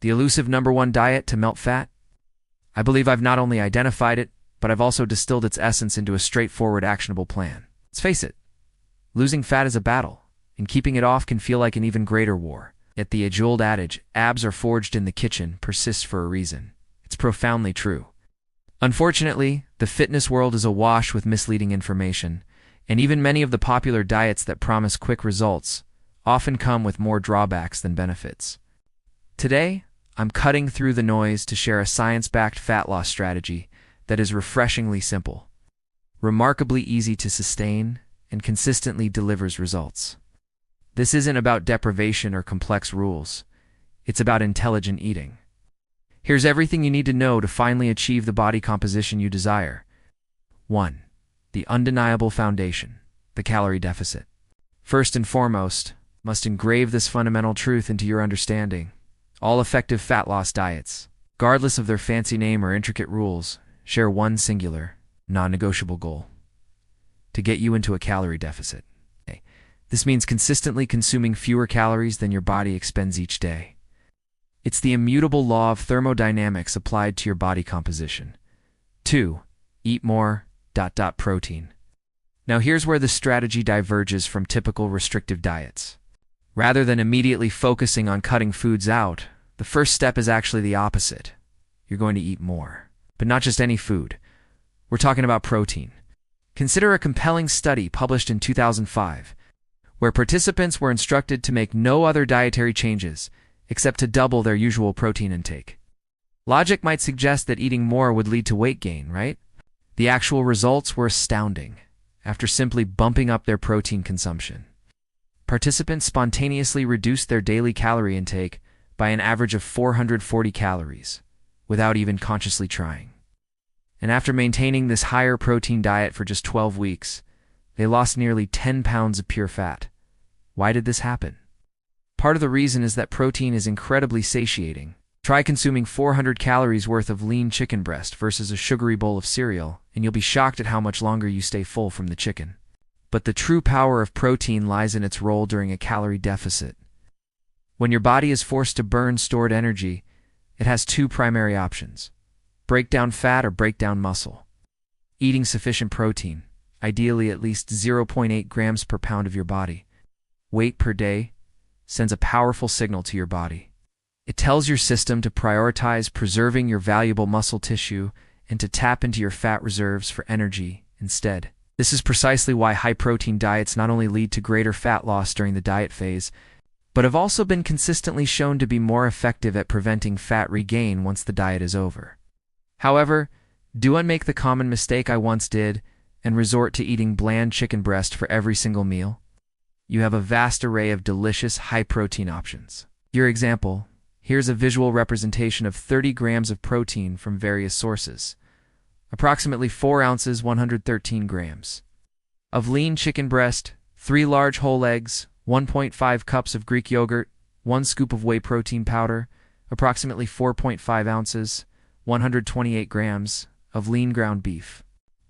The elusive #1 diet to melt fat? I believe I've not only identified it, but I've also distilled its essence into a straightforward, actionable plan. Let's face it, losing fat is a battle, and keeping it off can feel like an even greater war. Yet the age-old adage, abs are forged in the kitchen, persists for a reason. It's profoundly true. Unfortunately, the fitness world is awash with misleading information, and even many of the popular diets that promise quick results often come with more drawbacks than benefits. Today, I'm cutting through the noise to share a science-backed fat loss strategy that is refreshingly simple, remarkably easy to sustain, and consistently delivers results. This isn't about deprivation or complex rules. It's about intelligent eating. Here's everything you need to know to finally achieve the body composition you desire. 1. The undeniable foundation, the calorie deficit. First and foremost, must engrave this fundamental truth into your understanding. All effective fat loss diets, regardless of their fancy name or intricate rules, share one singular, non-negotiable goal: to get you into a calorie deficit. This means consistently consuming fewer calories than your body expends each day. It's the immutable law of thermodynamics applied to your body composition. 2. Eat more, protein. Now here's where the strategy diverges from typical restrictive diets. Rather than immediately focusing on cutting foods out, the first step is actually the opposite. You're going to eat more. But not just any food. We're talking about protein. Consider a compelling study published in 2005, where participants were instructed to make no other dietary changes except to double their usual protein intake. Logic might suggest that eating more would lead to weight gain, right? The actual results were astounding. After simply bumping up their protein consumption, participants spontaneously reduced their daily calorie intake by an average of 440 calories, without even consciously trying. And after maintaining this higher protein diet for just 12 weeks, they lost nearly 10 pounds of pure fat. Why did this happen? Part of the reason is that protein is incredibly satiating. Try consuming 400 calories worth of lean chicken breast versus a sugary bowl of cereal, and you'll be shocked at how much longer you stay full from the chicken. But the true power of protein lies in its role during a calorie deficit. When your body is forced to burn stored energy, it has two primary options: break down fat or break down muscle. Eating sufficient protein, ideally at least 0.8 grams per pound of your body weight per day, sends a powerful signal to your body. It tells your system to prioritize preserving your valuable muscle tissue and to tap into your fat reserves for energy instead. This is precisely why high-protein diets not only lead to greater fat loss during the diet phase, but have also been consistently shown to be more effective at preventing fat regain once the diet is over. However, don't make the common mistake I once did and resort to eating bland chicken breast for every single meal. You have a vast array of delicious, high-protein options. Your example, here's a visual representation of 30 grams of protein from various sources. Approximately 4 ounces, 113 grams. Of lean chicken breast, 3 large whole eggs, 1.5 cups of Greek yogurt, 1 scoop of whey protein powder, approximately 4.5 ounces, 128 grams, of lean ground beef.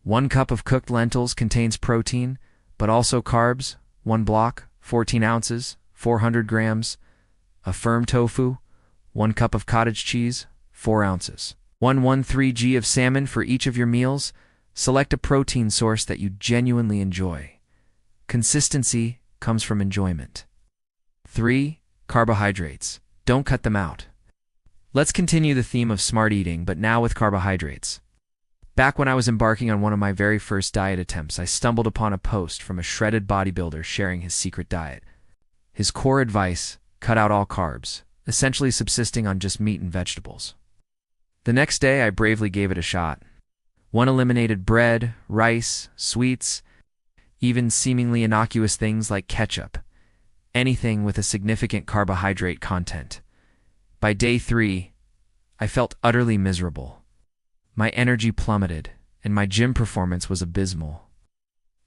1 cup of cooked lentils contains protein, but also carbs, 1 block, 14 ounces, 400 grams. A firm tofu, 1 cup of cottage cheese, 4 ounces. 113 g of salmon for each of your meals. Select a protein source that you genuinely enjoy. Consistency comes from enjoyment. 3. Carbohydrates. Don't cut them out. Let's continue the theme of smart eating, but now with carbohydrates. Back when I was embarking on one of my very first diet attempts, I stumbled upon a post from a shredded bodybuilder sharing his secret diet. His core advice: cut out all carbs, essentially subsisting on just meat and vegetables. The next day, I bravely gave it a shot. One eliminated bread, rice, sweets, even seemingly innocuous things like ketchup, anything with a significant carbohydrate content. By day 3, I felt utterly miserable. My energy plummeted, and my gym performance was abysmal.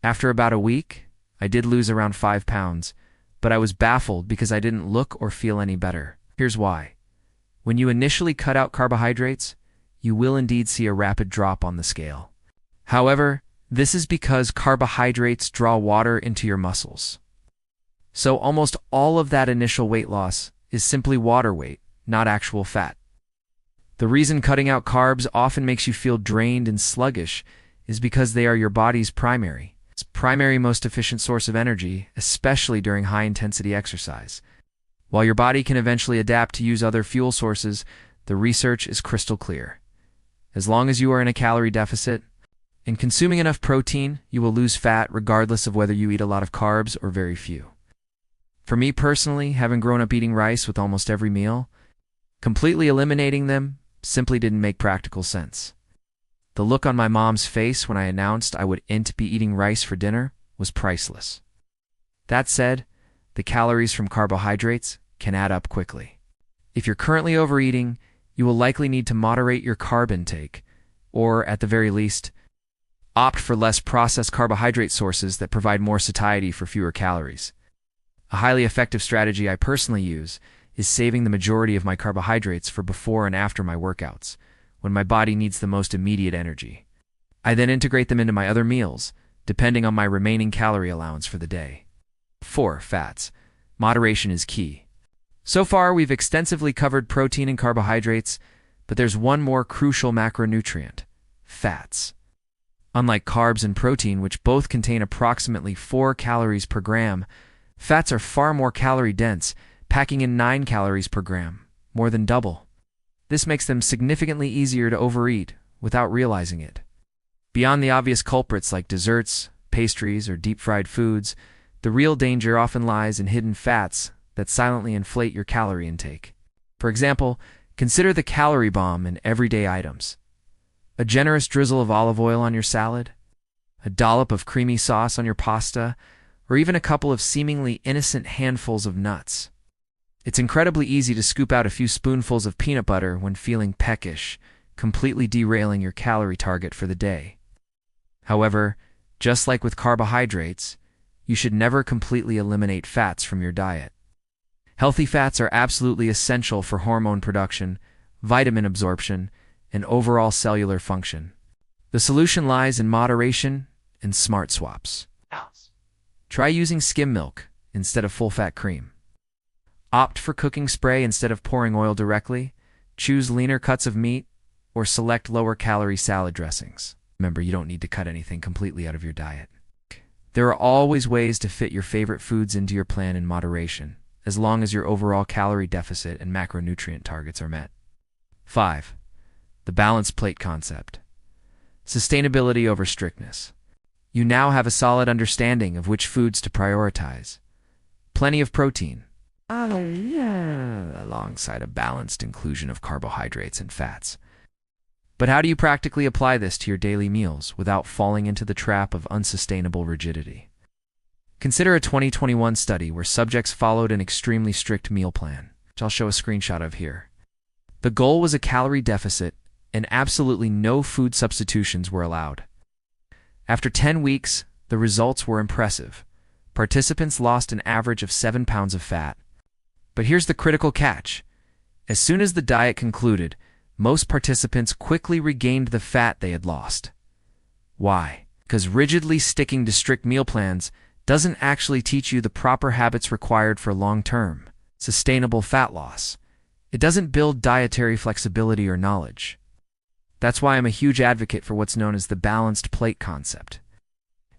After about a week, I did lose around 5 pounds, but I was baffled because I didn't look or feel any better. Here's why. When you initially cut out carbohydrates, you will indeed see a rapid drop on the scale. However, this is because carbohydrates draw water into your muscles. So almost all of that initial weight loss is simply water weight, not actual fat. The reason cutting out carbs often makes you feel drained and sluggish is because they are your body's primary most efficient source of energy, especially during high-intensity exercise. While your body can eventually adapt to use other fuel sources, the research is crystal clear. As long as you are in a calorie deficit and consuming enough protein, you will lose fat regardless of whether you eat a lot of carbs or very few. For me personally, having grown up eating rice with almost every meal, completely eliminating them simply didn't make practical sense. The look on my mom's face when I announced I wouldn't be eating rice for dinner was priceless. That said, the calories from carbohydrates can add up quickly. If you're currently overeating, you will likely need to moderate your carb intake, or, at the very least, opt for less processed carbohydrate sources that provide more satiety for fewer calories. A highly effective strategy I personally use is saving the majority of my carbohydrates for before and after my workouts, when my body needs the most immediate energy. I then integrate them into my other meals, depending on my remaining calorie allowance for the day. 4. Fats. Moderation is key. So far, we've extensively covered protein and carbohydrates, but there's one more crucial macronutrient: fats. Unlike carbs and protein, which both contain approximately 4 calories per gram, fats are far more calorie-dense, packing in 9 calories per gram, more than double. This makes them significantly easier to overeat without realizing it. Beyond the obvious culprits like desserts, pastries, or deep-fried foods, the real danger often lies in hidden fats that silently inflate your calorie intake. For example, consider the calorie bomb in everyday items. A generous drizzle of olive oil on your salad, a dollop of creamy sauce on your pasta, or even a couple of seemingly innocent handfuls of nuts. It's incredibly easy to scoop out a few spoonfuls of peanut butter when feeling peckish, completely derailing your calorie target for the day. However, just like with carbohydrates, you should never completely eliminate fats from your diet. Healthy fats are absolutely essential for hormone production, vitamin absorption, and overall cellular function. The solution lies in moderation and smart swaps. Try using skim milk instead of full-fat cream. Opt for cooking spray instead of pouring oil directly, choose leaner cuts of meat, or select lower-calorie salad dressings. Remember, you don't need to cut anything completely out of your diet. There are always ways to fit your favorite foods into your plan in moderation, as long as your overall calorie deficit and macronutrient targets are met. 5. The balanced plate concept. Sustainability over strictness. You now have a solid understanding of which foods to prioritize. Plenty of protein, alongside a balanced inclusion of carbohydrates and fats. But how do you practically apply this to your daily meals without falling into the trap of unsustainable rigidity? Consider a 2021 study where subjects followed an extremely strict meal plan, which I'll show a screenshot of here. The goal was a calorie deficit, and absolutely no food substitutions were allowed. After 10 weeks, the results were impressive. Participants lost an average of 7 pounds of fat. But here's the critical catch. As soon as the diet concluded, most participants quickly regained the fat they had lost. Why? Because rigidly sticking to strict meal plans doesn't actually teach you the proper habits required for long-term, sustainable fat loss. It doesn't build dietary flexibility or knowledge. That's why I'm a huge advocate for what's known as the balanced plate concept.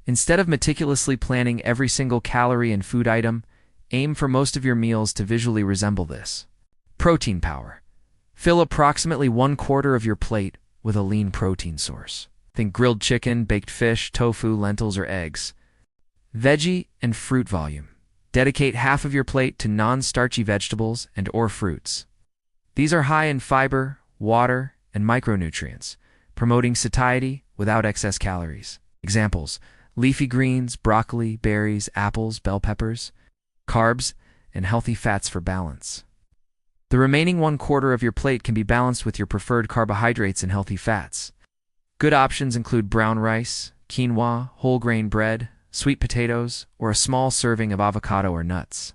Instead of meticulously planning every single calorie and food item, aim for most of your meals to visually resemble this. Protein power. Fill approximately 1/4 of your plate with a lean protein source. Think grilled chicken, baked fish, tofu, lentils, or eggs. Veggie and fruit volume. Dedicate half of your plate to non-starchy vegetables and/or fruits. These are high in fiber, water, and micronutrients, promoting satiety without excess calories. Examples: leafy greens, broccoli, berries, apples, bell peppers. Carbs and healthy fats for balance. The remaining 1/4 of your plate can be balanced with your preferred carbohydrates and healthy fats. Good options include brown rice, quinoa, whole grain bread, sweet potatoes, or a small serving of avocado or nuts.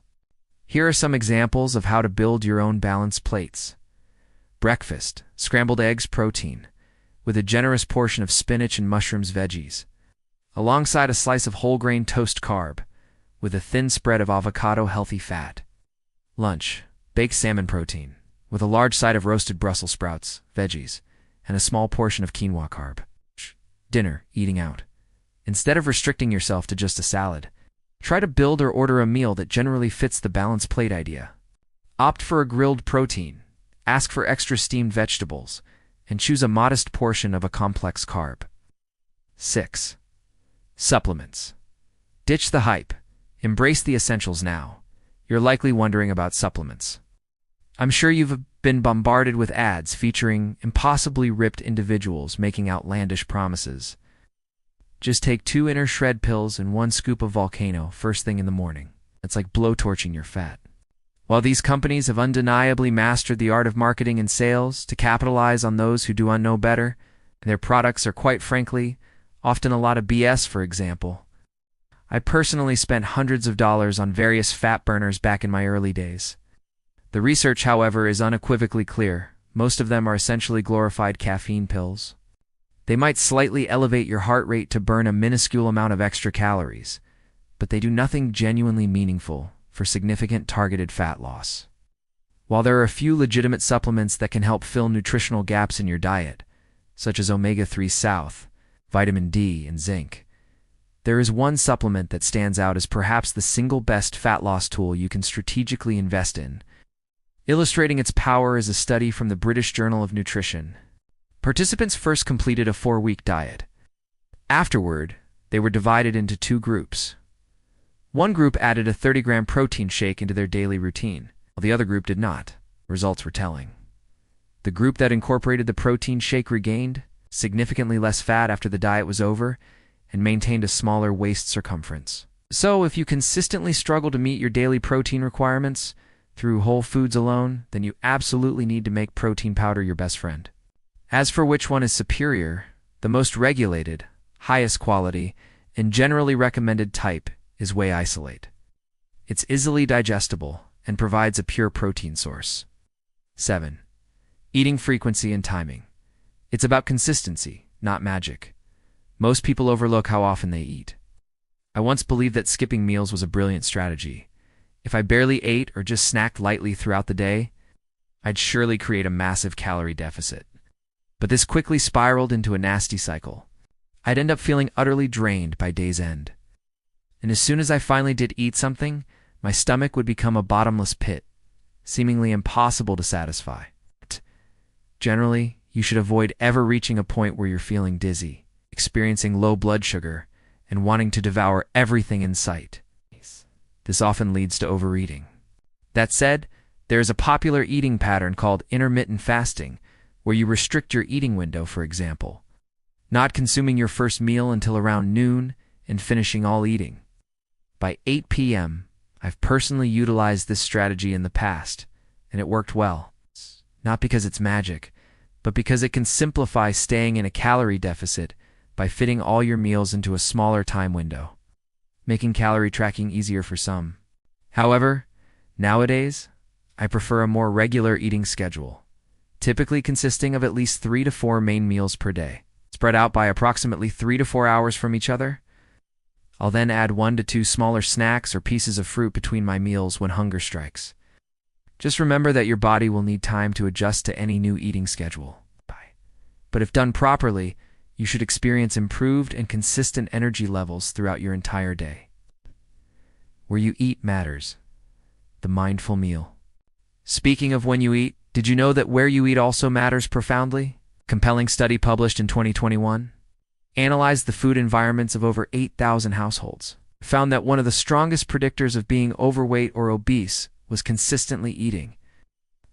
Here are some examples of how to build your own balanced plates. Breakfast: scrambled eggs protein, with a generous portion of spinach and mushrooms veggies, alongside a slice of whole grain toast carb, with a thin spread of avocado healthy fat. Lunch: baked salmon protein, with a large side of roasted Brussels sprouts, veggies, and a small portion of quinoa carb. Dinner, eating out. Instead of restricting yourself to just a salad, try to build or order a meal that generally fits the balanced plate idea. Opt for a grilled protein, ask for extra steamed vegetables, and choose a modest portion of a complex carb. 6. Supplements. Ditch the hype. Embrace the essentials now. You're likely wondering about supplements. I'm sure you've been bombarded with ads featuring impossibly ripped individuals making outlandish promises. Just take 2 inner shred pills and 1 scoop of Volcano first thing in the morning. It's like blowtorching your fat. While these companies have undeniably mastered the art of marketing and sales to capitalize on those who do know better, and their products are quite frankly often a lot of BS. For example, I personally spent hundreds of dollars on various fat burners back in my early days. The research, however, is unequivocally clear. Most of them are essentially glorified caffeine pills. They might slightly elevate your heart rate to burn a minuscule amount of extra calories, but they do nothing genuinely meaningful for significant targeted fat loss. While there are a few legitimate supplements that can help fill nutritional gaps in your diet, such as omega-3 South, vitamin D, and zinc, there is one supplement that stands out as perhaps the single best fat loss tool you can strategically invest in. Illustrating its power is a study from the British Journal of Nutrition. Participants first completed a 4-week diet. Afterward, they were divided into 2 groups. One group added a 30-gram protein shake into their daily routine, while the other group did not. Results were telling. The group that incorporated the protein shake regained significantly less fat after the diet was over and maintained a smaller waist circumference. So, if you consistently struggle to meet your daily protein requirements through whole foods alone, then you absolutely need to make protein powder your best friend. As for which one is superior, the most regulated, highest quality, and generally recommended type is whey isolate. It's easily digestible and provides a pure protein source. 7. Eating frequency and timing. It's about consistency, not magic. Most people overlook how often they eat. I once believed that skipping meals was a brilliant strategy. If I barely ate or just snacked lightly throughout the day, I'd surely create a massive calorie deficit. But this quickly spiraled into a nasty cycle. I'd end up feeling utterly drained by day's end. And as soon as I finally did eat something, my stomach would become a bottomless pit, seemingly impossible to satisfy. Generally, you should avoid ever reaching a point where you're feeling dizzy, experiencing low blood sugar, and wanting to devour everything in sight. This often leads to overeating. That said, there is a popular eating pattern called intermittent fasting, where you restrict your eating window, for example, not consuming your first meal until around noon and finishing all eating by 8 p.m. I've personally utilized this strategy in the past, and it worked well. Not because it's magic, but because it can simplify staying in a calorie deficit by fitting all your meals into a smaller time window, making calorie tracking easier for some. However, nowadays, I prefer a more regular eating schedule, typically consisting of at least 3 to 4 main meals per day, spread out by approximately 3 to 4 hours from each other. I'll then add 1 to 2 smaller snacks or pieces of fruit between my meals when hunger strikes. Just remember that your body will need time to adjust to any new eating schedule. But if done properly, you should experience improved and consistent energy levels throughout your entire day. Where you eat matters. The mindful meal. Speaking of when you eat, did you know that where you eat also matters profoundly? Compelling study published in 2021 analyzed the food environments of over 8,000 households, found that one of the strongest predictors of being overweight or obese was consistently eating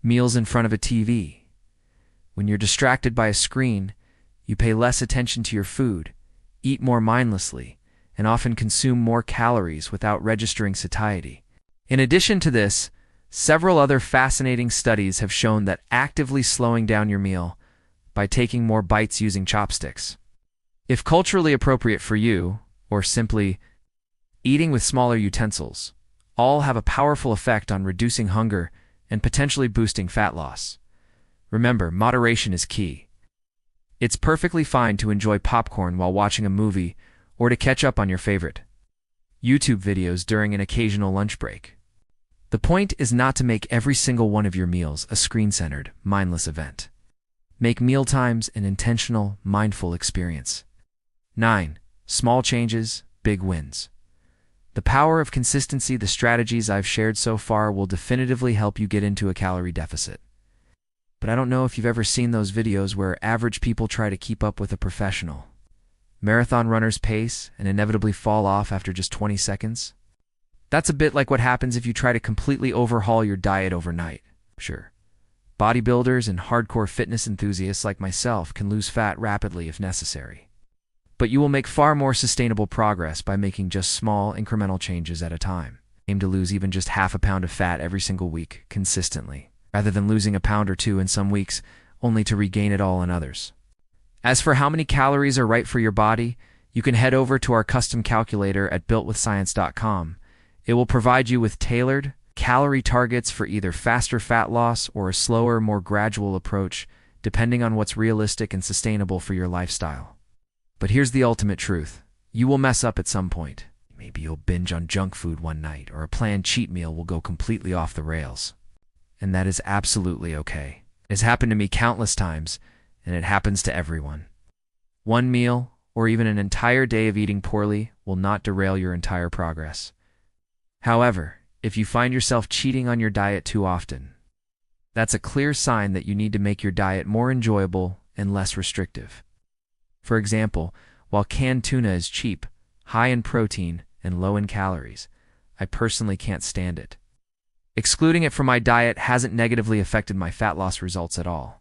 meals in front of a TV. When you're distracted by a screen, you pay less attention to your food, eat more mindlessly, and often consume more calories without registering satiety. In addition to this, several other fascinating studies have shown that actively slowing down your meal by taking more bites using chopsticks, if culturally appropriate for you, or simply eating with smaller utensils, all have a powerful effect on reducing hunger and potentially boosting fat loss. Remember, moderation is key. It's perfectly fine to enjoy popcorn while watching a movie or to catch up on your favorite YouTube videos during an occasional lunch break. The point is not to make every single one of your meals a screen-centered, mindless event. Make mealtimes an intentional, mindful experience. 9. Small changes, big wins. The power of consistency. The strategies I've shared so far will definitively help you get into a calorie deficit. But I don't know if you've ever seen those videos where average people try to keep up with a professional. Marathon runners pace and inevitably fall off after just 20 seconds. That's a bit like what happens if you try to completely overhaul your diet overnight. Sure, bodybuilders and hardcore fitness enthusiasts like myself can lose fat rapidly if necessary. But you will make far more sustainable progress by making just small, incremental changes at a time. Aim to lose even just half a pound of fat every single week, consistently, rather than losing a pound or two in some weeks, only to regain it all in others. As for how many calories are right for your body, you can head over to our custom calculator at builtwithscience.com. It will provide you with tailored calorie targets for either faster fat loss or a slower, more gradual approach, depending on what's realistic and sustainable for your lifestyle. But here's the ultimate truth. You will mess up at some point. Maybe you'll binge on junk food one night, or a planned cheat meal will go completely off the rails. And that is absolutely okay. It has happened to me countless times, and it happens to everyone. One meal, or even an entire day of eating poorly, will not derail your entire progress. However, if you find yourself cheating on your diet too often, that's a clear sign that you need to make your diet more enjoyable and less restrictive. For example, while canned tuna is cheap, high in protein, and low in calories, I personally can't stand it. Excluding it from my diet hasn't negatively affected my fat loss results at all.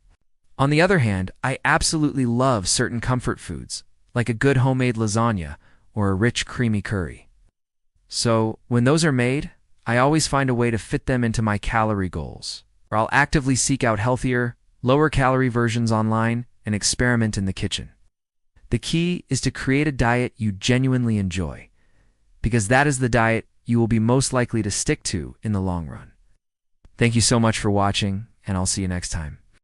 On the other hand, I absolutely love certain comfort foods, like a good homemade lasagna or a rich, creamy curry. So, when those are made, I always find a way to fit them into my calorie goals, or I'll actively seek out healthier, lower-calorie versions online and experiment in the kitchen. The key is to create a diet you genuinely enjoy, because that is the diet you will be most likely to stick to in the long run. Thank you so much for watching, and I'll see you next time.